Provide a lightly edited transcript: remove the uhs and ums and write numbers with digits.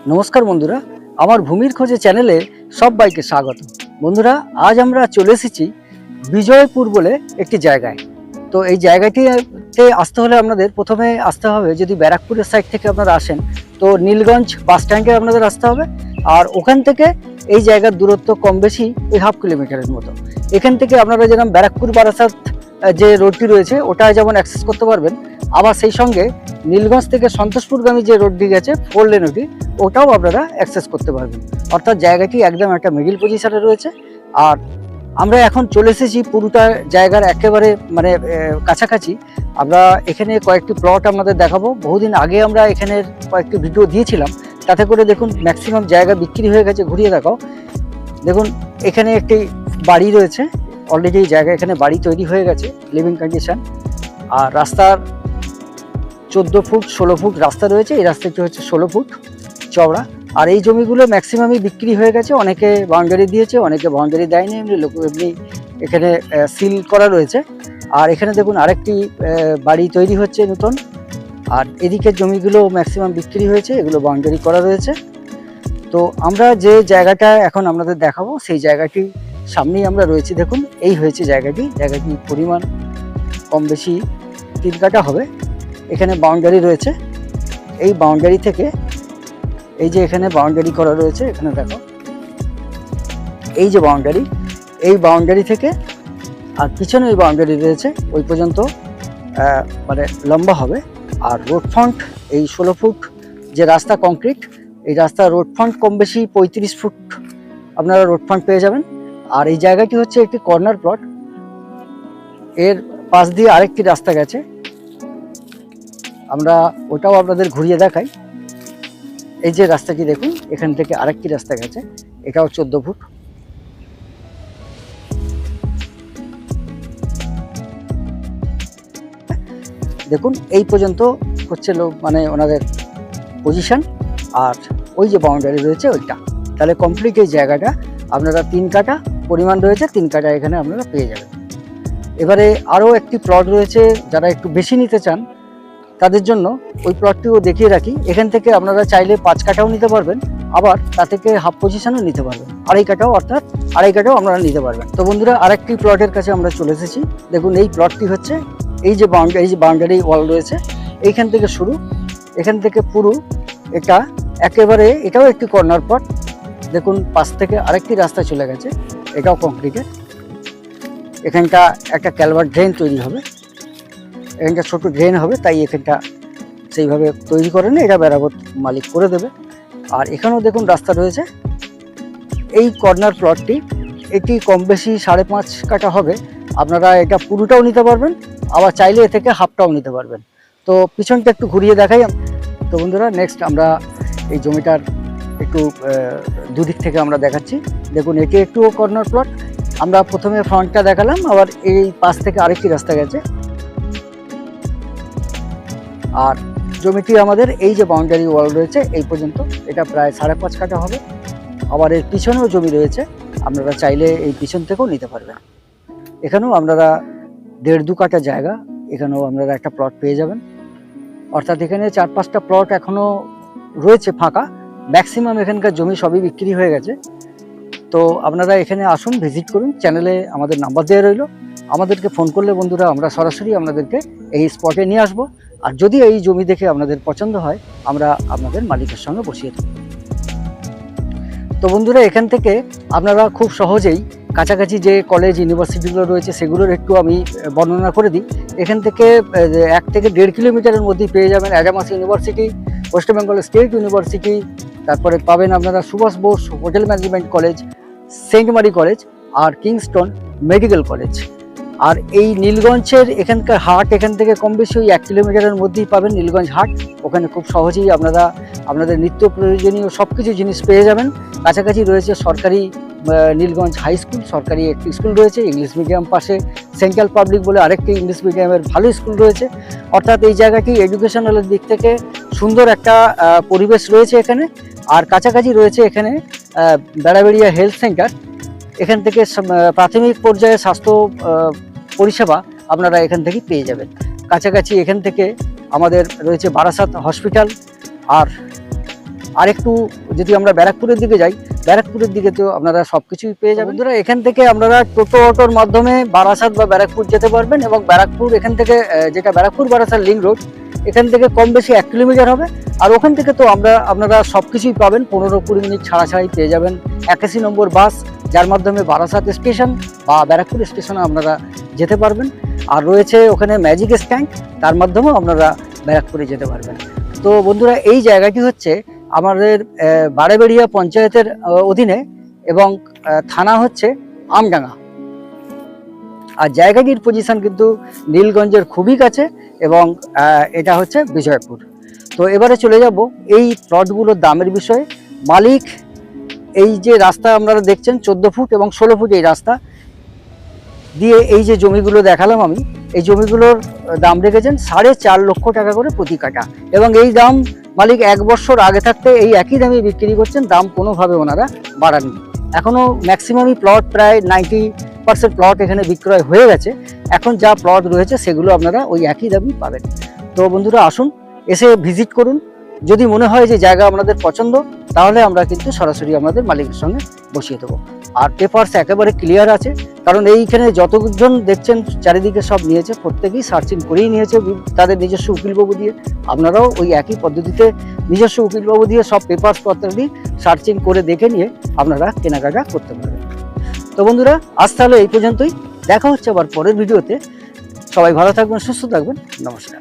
নমস্কার বন্ধুরা, আমার ভূমির খোঁজে চ্যানেলে সবাইকে স্বাগত। বন্ধুরা, আজ আমরা চলে এসেছি বিজয়পুর বলে একটি জায়গায়। তো এই জায়গাটিতে আসতে হলে আপনাদের প্রথমে আসতে হবে, যদি ব্যারাকপুরের সাইড থেকে আপনারা আসেন তো নীলগঞ্জ বাস স্ট্যান্ডে আপনাদের আসতে হবে। আর ওখান থেকে এই জায়গার দূরত্ব কম বেশি ওই 1/2 কিলোমিটারের মতো। এখান থেকে আপনারা যেরকম ব্যারাকপুর বারাসাত যে রোডটি রয়েছে ওটায় যেমন অ্যাক্সেস করতে পারবেন, আবার সেই সঙ্গে নীলগঞ্জ থেকে সন্তোষপুরগামী যে রোডটি গেছে 4 লেন ওটাও আপনারা অ্যাক্সেস করতে পারবেন। অর্থাৎ জায়গাটি একদম একটা মিডিল পজিশনে রয়েছে। আর আমরা এখন চলে এসেছি পুরোটা জায়গার একেবারে কাছাকাছি। আমরা এখানে কয়েকটি প্লট আপনাদের দেখাবো। বহুদিন আগে আমরা এখানের কয়েকটি ভিডিও দিয়েছিলাম, তাতে করে দেখুন ম্যাক্সিমাম জায়গা বিক্রি হয়ে গেছে। ঘুরিয়ে দেখাও, দেখুন এখানে একটি বাড়ি রয়েছে, অলরেডি এই জায়গা এখানে বাড়ি তৈরি হয়ে গেছে, লিভিং কন্ডিশন। আর রাস্তার 14 ফুট 16 ফুট রাস্তা রয়েছে। এই রাস্তাটি হচ্ছে 16 ফুট চওড়া। আর এই জমিগুলো ম্যাক্সিমামই বিক্রি হয়ে গেছে। অনেকে বাউন্ডারি দিয়েছে, অনেকে বাউন্ডারি দেয়নি, এমনি এখানে সিল করা রয়েছে। আর এখানে দেখুন আরেকটি বাড়ি তৈরি হচ্ছে নতুন। আর এদিকের জমিগুলো ম্যাক্সিমাম বিক্রি হয়েছে, এগুলো বাউন্ডারি করা রয়েছে। তো আমরা যে জায়গাটা এখন আপনাদের দেখাবো সেই জায়গাটি সামনেই আমরা রয়েছি। দেখুন এই হয়েছে জায়গাটি পরিমাণ কম বেশি 3 কাঠা হবে। এখানে বাউন্ডারি রয়েছে। এই বাউন্ডারি থেকে এই যে এখানে বাউন্ডারি করা রয়েছে, এখানে দেখো এই যে বাউন্ডারি, এই বাউন্ডারি থেকে আর পিছনে ওই বাউন্ডারি রয়েছে ওই পর্যন্ত লম্বা হবে। আর রোড ফ্রন্ট এই 16 ফুট যে রাস্তা কংক্রিট, এই রাস্তা রোড ফ্রন্ট কম বেশি 35 ফুট আপনারা রোড ফ্রন্ট পেয়ে যাবেন। আর এই জায়গাটি হচ্ছে একটি কর্নার প্লট। এর পাশ দিয়ে আরেকটি রাস্তা গেছে, আমরা ওটাও আপনাদের ঘুরিয়ে দেখাই। এই যে রাস্তাটি দেখুন, এখান থেকে আরেকটি রাস্তা গেছে, এটাও 14 ফুট। দেখুন এই পর্যন্ত হচ্ছে ওনাদের পজিশন। আর ওই যে বাউন্ডারি রয়েছে ওইটা, তাহলে কমপ্লিট এই জায়গাটা আপনারা 3 কাঠা পরিমাণ রয়েছে, 3 কাঠা এখানে আপনারা পেয়ে যাবেন। এবারে আরও একটি প্লট রয়েছে, যারা একটু বেশি নিতে চান তাদের জন্য ওই প্লটটিও দেখিয়ে রাখি। এখান থেকে আপনারা চাইলে 5 কাঠাও নিতে পারবেন, আবার তা থেকে হাফ পজিশনও নিতে পারবেন, 2.5 কাঠাও, অর্থাৎ 2.5 কাঠাও আপনারা নিতে পারবেন। তো বন্ধুরা, আরেকটি প্লটের কাছে আমরা চলে এসেছি। দেখুন এই প্লটটি হচ্ছে এই যে বাউন্ডারি ওয়াল রয়েছে, এইখান থেকে শুরু, এখান থেকে পুরো এটা একেবারে, এটাও একটি কর্নার প্লট। দেখুন পাশ থেকে আরেকটি রাস্তা চলে গেছে, এটাও কংক্রিটের। এখানটা একটা ক্যালভার্ট ড্রেন তৈরি হবে, এখানটা ছোট ড্রেন হবে, তাই এখানটা সেইভাবে তৈরি করে না, এটা মেরামত মালিক করে দেবে। আর এখানেও দেখুন রাস্তা রয়েছে। এই কর্নার প্লটটি এটি কম বেশি 5.5 কাঠা হবে। আপনারা এটা পুরোটাও নিতে পারবেন, আবার চাইলে এ থেকে হাফটাও নিতে পারবেন। তো পিছনটা একটু ঘুরিয়ে দেখাই। তো বন্ধুরা, নেক্সট আমরা এই জমিটার একটু দুদিক থেকে আমরা দেখাচ্ছি। দেখুন এটি একটু কর্নার প্লট। আমরা প্রথমে ফ্রন্টটা দেখালাম, আবার এই পাশ থেকে আরেকটি রাস্তা গেছে। আর জমিটি আমাদের এই যে বাউন্ডারি ওয়াল রয়েছে এই পর্যন্ত, এটা প্রায় 5.5 কাঠা হবে। আবার এর পিছনেও জমি রয়েছে, আপনারা চাইলে এই পিছন থেকেও নিতে পারবেন। এখানেও আপনারা 1.5-2 কাঠা জায়গা, এখানেও আপনারা একটা প্লট পেয়ে যাবেন। অর্থাৎ এখানে 4-5টা প্লট এখনও রয়েছে ফাঁকা। ম্যাক্সিমাম এখানকার জমি সবই বিক্রি হয়ে গেছে। তো আপনারা এখানে আসুন, ভিজিট করুন। চ্যানেলে আমাদের নাম্বার দেওয়া রইল, আমাদেরকে ফোন করলে বন্ধুরা আমরা সরাসরি আপনাদেরকে এই স্পটে নিয়ে আসবো। আর যদি এই জমি দেখে আপনাদের পছন্দ হয়, আমরা আপনাদের মালিকের সঙ্গে বসিয়ে দেব। তো বন্ধুরা, এখান থেকে আপনারা খুব সহজেই কাছাকাছি যে কলেজ ইউনিভার্সিটিগুলো রয়েছে সেগুলোর একটু আমি বর্ণনা করে দিই। এখান থেকে 1 থেকে 1.5 কিলোমিটারের মধ্যেই পেয়ে যাবেন Adamas university, West Bengal state university, তারপরে পাবেন আপনারা Subhash Bose hotel management college, saint Mary college, আর কিংস্টন মেডিকেল কলেজ। আর এই নীলগঞ্জের এখানকার হাট, এখান থেকে কম বেশি ওই 1 কিলোমিটারের মধ্যেই পাবেন নীলগঞ্জ হাট। ওখানে খুব সহজেই আপনারা আপনাদের নিত্য প্রয়োজনীয় সব কিছু জিনিস পেয়ে যাবেন। কাছাকাছি রয়েছে সরকারি নীলগঞ্জ হাই স্কুল, সরকারি একটি স্কুল রয়েছে ইংলিশ মিডিয়াম, পাশে সেন্ট্রাল পাবলিক বলে আরেকটি ইংলিশ মিডিয়ামের ভালো স্কুল রয়েছে। অর্থাৎ এই জায়গাটি এডুকেশনালের দিক থেকে সুন্দর একটা পরিবেশ রয়েছে এখানে। আর কাছাকাছি রয়েছে এখানে বেড়াবেড়িয়া হেলথ সেন্টার। এখান থেকে প্রাথমিক পর্যায়ে স্বাস্থ্য পরিষেবা আপনারা এখান থেকেই পেয়ে যাবেন। কাছাকাছি এখান থেকে আমাদের রয়েছে বারাসাত হসপিটাল। আর আর একটু যদি আমরা ব্যারাকপুরের দিকে যাই, ব্যারাকপুরের দিকে তো আপনারা সবকিছুই পেয়ে যাবেন। বন্ধুরা এখান থেকে আপনারা টোটো অটোর মাধ্যমে বারাসাত বা ব্যারাকপুর যেতে পারবেন, এবং ব্যারাকপুর এখান থেকে যেটা ব্যারাকপুর বারাসাত লিঙ্ক রোড, এখান থেকে কম বেশি 1 কিলোমিটার হবে। আর ওখান থেকে তো আপনারা সবকিছুই পাবেন, 15-20 মিনিট ছাড়া ছাড়াই পেয়ে যাবেন 81 নম্বর বাস, যার মাধ্যমে বারাসাত স্টেশন বা ব্যারাকপুর স্টেশনে আপনারা যেতে পারবেন। আর রয়েছে ওখানে ম্যাজিক স্ট্যান্ড, তার মাধ্যমেও আপনারা ব্যারাকপুরে যেতে পারবেন। তো বন্ধুরা এই জায়গাটি হচ্ছে আমাদের বারেবেড়িয়া পঞ্চায়েতের অধীনে, এবং থানা হচ্ছে আমডাঙ্গা। আর জায়গাটির পজিশন কিন্তু নীলগঞ্জের খুবই কাছে, এবং এটা হচ্ছে বিজয়পুর। তো এবারে চলে যাব এই প্লটগুলোর দামের বিষয়ে। মালিক এই যে রাস্তা আপনারা দেখছেন 14 ফুট এবং 16 ফুট এই রাস্তা দিয়ে এই যে জমিগুলো দেখালাম আমি, এই জমিগুলোর দাম রেখেছেন 4.5 লক্ষ টাকা করে প্রতি কাঠা, এবং এই দাম মালিক 1 বছর আগে থাকতে এই একই দামে বিক্রি করছেন, দাম কোনোভাবে ওনারা বাড়াননি। এখনও ম্যাক্সিমামই প্লট, প্রায় 90% প্লট এখানে বিক্রয় হয়ে গেছে। এখন যা প্লট রয়েছে সেগুলো আপনারা ওই একই দামই পাবেন। তো বন্ধুরা আসুন, এসে ভিজিট করুন। যদি মনে হয় যে জায়গা আপনাদের পছন্দ, তাহলে আমরা কিন্তু সরাসরি আমাদের মালিকের সঙ্গে বসিয়ে দেবো। আর পেপারস একেবারে ক্লিয়ার আছে, কারণ এইখানে যতজন দেখছেন চারিদিকে সব নিয়েছে, প্রত্যেকেই সার্চিং করেই নিয়েছে তাদের নিজস্ব উকিলবাবু দিয়ে। আপনারাও ওই একই পদ্ধতিতে নিজস্ব উকিলবাবু দিয়ে সব পেপারস পত্রাদি সার্চিং করে দেখে নিয়ে আপনারা কেনাকাটা করতে পারবেন। তো বন্ধুরা আজ তাহলে এই পর্যন্তই, দেখা হচ্ছে আবার পরের ভিডিওতে। সবাই ভালো থাকবেন, সুস্থ থাকবেন, নমস্কার।